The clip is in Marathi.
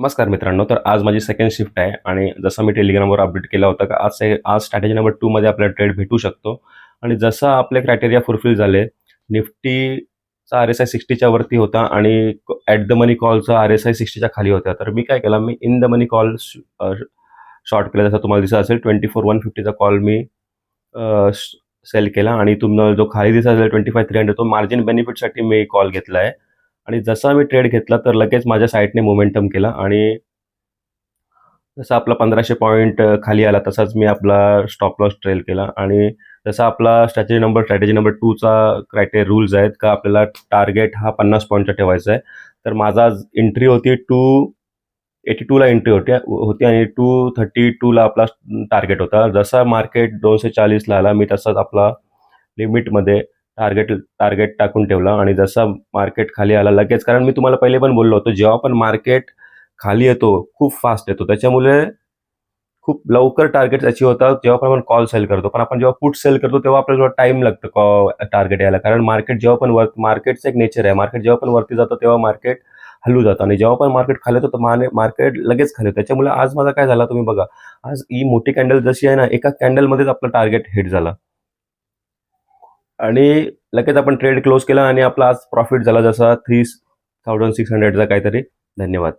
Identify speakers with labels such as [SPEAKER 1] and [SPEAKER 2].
[SPEAKER 1] नमस्कार मित्रांनो. तर आज माझी सेकंड शिफ्ट आहे आणि जसं मी टेलिग्रामवर अपडेट केला होता का आज स्ट्रॅटेजी नंबर 2 मध्ये आपल्याला ट्रेड भेटू शकतो आणि जसं आपले क्रायटेरिया फुलफिल झाले, निफ्टीचा आर-एस-आय 60च्या वरती होता आणि ॲट द मनी कॉलचा आर-एस-आय 60च्या खाली होता. तर मी काय केलं, मी in the money call short केला. जसं तुम्हाला दिसत असेल 24,150चा कॉल मी सेल केला आणि तुम्हाला जो खाली दिसत असेल 25,300 तो मार्जिन बेनिफिटसाठी मी कॉल घेतला आहे. आणि जसा मी ट्रेड घेतला तर लगेच माझ्या साईटने मोमेंटम केला आणि जसा आपला 1500 पॉईंट खाली आला तसाच मी आपला स्टॉप लॉस ट्रेल केला. आणि जसा आपला स्ट्रॅटेजी नंबर 2 चा रूल्स आहेत का आपल्याला टार्गेट हा 50 पॉईंटचा ठेवायचा आहे. तर माझा एंट्री होती 282 ला एंट्री होती आणि 232 ला आपला टार्गेट होता. जसा मार्केट 240 ला आला मी तसाच आपला लिमिटमध्ये टार्गेट टाकून ठेवला आणि जसा मार्केट खाली आला लगेच, कारण मी तुम्हाला पहिले पण बोललो होतो, जेव्हा पण मार्केट खाली येतो खूप फास्ट येतो, त्याच्यामुळे खूप लवकर टार्गेट अचीव होतात जेव्हा पण आपण कॉल सेल करतो. पण आपण जेव्हा पुट सेल करतो तेव्हा आपल्याला टाइम लागतं टार्गेट यायला, कारण मार्केट जेव्हा पण मार्केटचं एक नेचर आहे, मार्केट जेव्हा पण वरती जातं तेव्हा मार्केट हलू जातं आणि जेव्हा पण मार्केट खाली येतो तर मार्केट लगेच खाली येतं. त्याच्यामुळे आज माझा काय झाला तुम्ही बघा, आज ही मोठी कॅन्डल जशी आहे ना, एका कॅन्डलमध्येच आपलं टार्गेट हिट झाला आणि लगेच आपण ट्रेड क्लोज केला आणि आपला आज प्रॉफिट झाला जसा 3,600चा काहीतरी. धन्यवाद.